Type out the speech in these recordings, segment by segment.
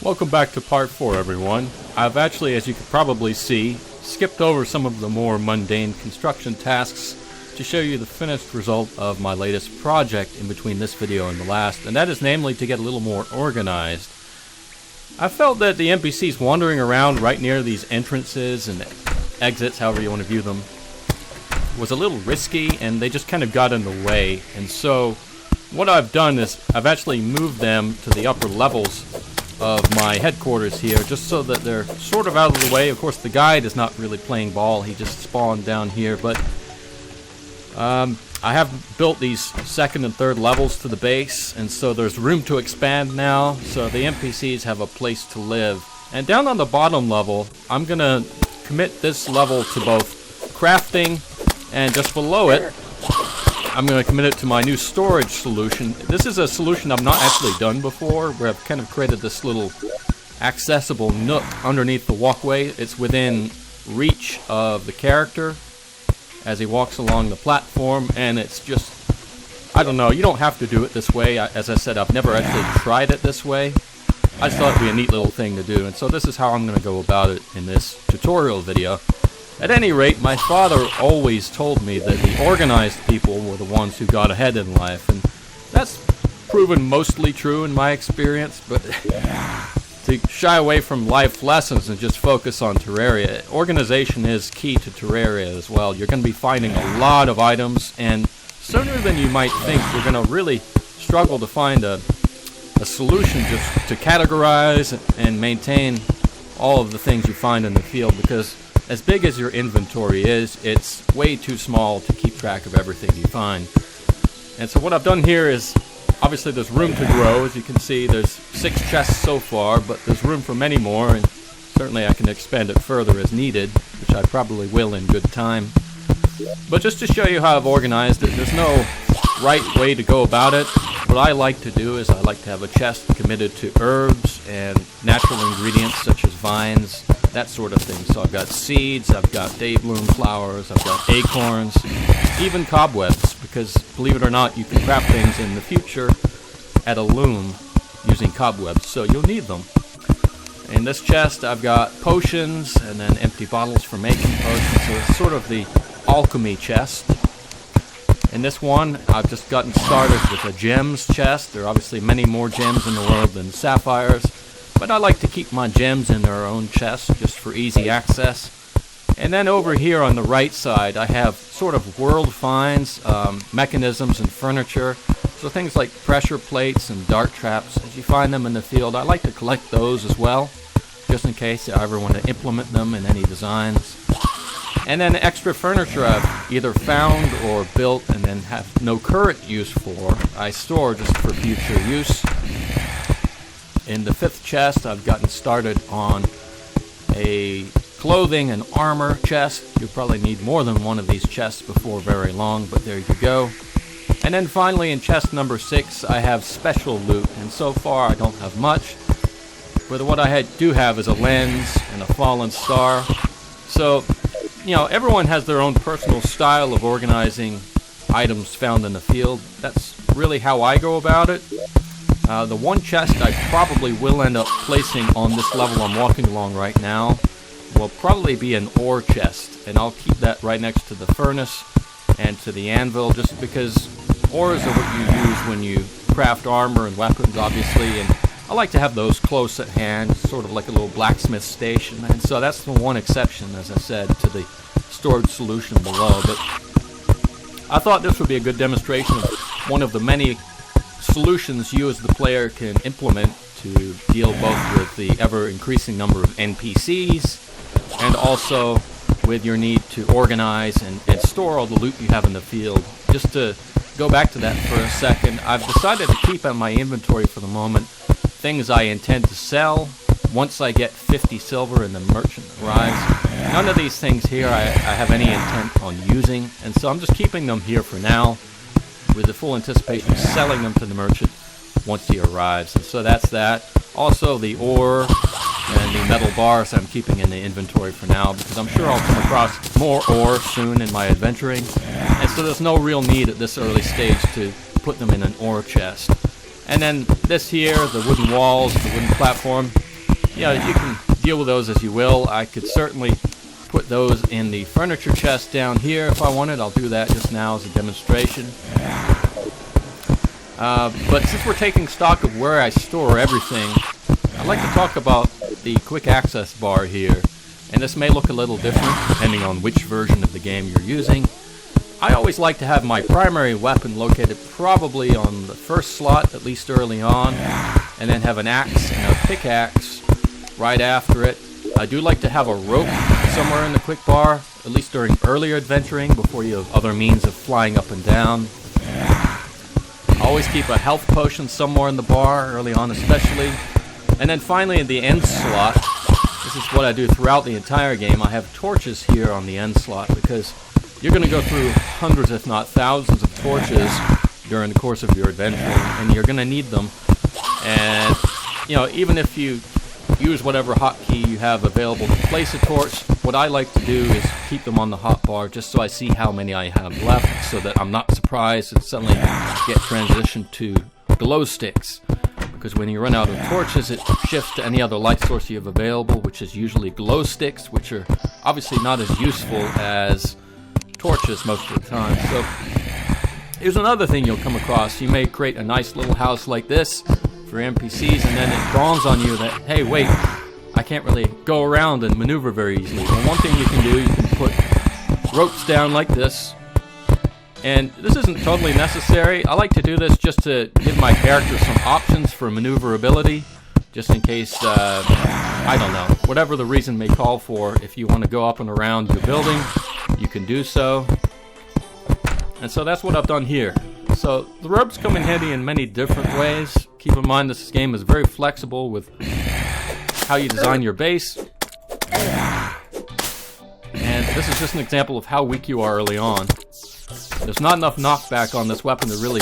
Welcome back to part 4, everyone. I've actually, as you could probably see, skipped over some of the more mundane construction tasks to show you the finished result of my latest project in between this video and the last, and that is namely to get a little more organized. I felt that the NPCs wandering around right near these entrances and exits, however you want to view them, was a little risky, and they just kind of got in the way. And so what I've done is I've actually moved them to the upper levels of my headquarters here, just so that they're sort of out of the way. Of course, the guide is not really playing ball, he just spawned down here, but I have built these second and third levels to the base, and so there's room to expand now, so the NPCs have a place to live. And down on the bottom level, I'm gonna commit this level to both crafting, and just below it, I'm going to commit it to my new storage solution. This is a solution I've not actually done before, where I've kind of created this little accessible nook underneath the walkway. It's within reach of the character as he walks along the platform, and it's just, I don't know, you don't have to do it this way. As I said, I've never actually tried it this way. I just thought it'd be a neat little thing to do, and so this is how I'm going to go about it in this tutorial video. At any rate, my father always told me that the organized people were the ones who got ahead in life, and that's proven mostly true in my experience, but to shy away from life lessons and just focus on Terraria, organization is key to Terraria as well. You're going to be finding a lot of items, and sooner than you might think, you're going to really struggle to find a solution just to categorize and maintain all of the things you find in the field, because as big as your inventory is, it's way too small to keep track of everything you find. And so what I've done here is, obviously there's room to grow. As you can see, there's 6 chests so far, but there's room for many more, and certainly I can expand it further as needed, which I probably will in good time. But just to show you how I've organized it, there's no right way to go about it. What I like to do is I like to have a chest committed to herbs and natural ingredients such as vines, that sort of thing. So I've got seeds, I've got daybloom flowers, I've got acorns, even cobwebs, because believe it or not, you can craft things in the future at a loom using cobwebs, so you'll need them. In this chest I've got potions and then empty bottles for making potions, so it's sort of the alchemy chest. In this one, I've just gotten started with a gems chest. There are obviously many more gems in the world than sapphires, but I like to keep my gems in their own chest just for easy access. And then over here on the right side, I have sort of world finds, mechanisms and furniture. So things like pressure plates and dart traps, as you find them in the field, I like to collect those as well, just in case I ever want to implement them in any designs. And then extra furniture I've either found or built and then have no current use for, I store just for future use. In the 5th chest, I've gotten started on a clothing and armor chest. You'll probably need more than one of these chests before very long, but there you go. And then finally in chest number 6, I have special loot, and so far I don't have much. But what I do have is a lens and a fallen star. So, you know, everyone has their own personal style of organizing items found in the field. That's really how I go about it. The one chest I probably will end up placing on this level I'm walking along right now will probably be an ore chest, and I'll keep that right next to the furnace and to the anvil, just because ores are what you use when you craft armor and weapons, obviously, and I like to have those close at hand, sort of like a little blacksmith station, and so that's the one exception, as I said, to the storage solution below. But I thought this would be a good demonstration of one of the many solutions you as the player can implement to deal both with the ever-increasing number of NPCs and also with your need to organize and store all the loot you have in the field. Just to go back to that for a second, I've decided to keep in my inventory for the moment things I intend to sell once I get 50 silver and the merchant arrives. None of these things here I have any intent on using, and so I'm just keeping them here for now with the full anticipation of selling them to the merchant once he arrives. And so that's that. Also the ore and the metal bars I'm keeping in the inventory for now, because I'm sure I'll come across more ore soon in my adventuring, and so there's no real need at this early stage to put them in an ore chest. And then this here, the wooden walls, the wooden platform, Yeah, you can deal with those as you will. I could certainly put those in the furniture chest down here if I wanted. I'll do that just now as a demonstration. But since we're taking stock of where I store everything, I'd like to talk about the quick access bar here. And this may look a little different depending on which version of the game you're using. I always like to have my primary weapon located probably on the first slot, at least early on, and then have an axe and a pickaxe right after it. I do like to have a rope somewhere in the quick bar, at least during earlier adventuring, before you have other means of flying up and down. I always keep a health potion somewhere in the bar, early on especially. And then finally in the end slot, this is what I do throughout the entire game, I have torches here on the end slot, because you're going to go through hundreds if not thousands of torches during the course of your adventure, and you're going to need them. And, you know, even if you use whatever hotkey you have available to place a torch, what I like to do is keep them on the hotbar just so I see how many I have left, so that I'm not surprised and suddenly get transitioned to glow sticks. Because when you run out of torches, it shifts to any other light source you have available, which is usually glow sticks, which are obviously not as useful as torches most of the time. So here's another thing you'll come across. You may create a nice little house like this for NPCs, and then it dawns on you that, hey, wait, I can't really go around and maneuver very easily. Well, one thing you can do, you can put ropes down like this. And this isn't totally necessary. I like to do this just to give my character some options for maneuverability, just in case, I don't know, whatever the reason may call for. If you want to go up and around your building, you can do so. And so that's what I've done here. So the ropes come in handy in many different ways. Keep in mind this game is very flexible with how you design your base. And this is just an example of how weak you are early on. There's not enough knockback on this weapon to really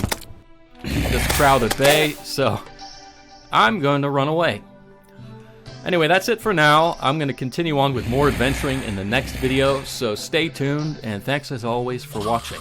keep this crowd at bay, so I'm going to run away. Anyway, that's it for now. I'm going to continue on with more adventuring in the next video, so stay tuned, and thanks as always for watching.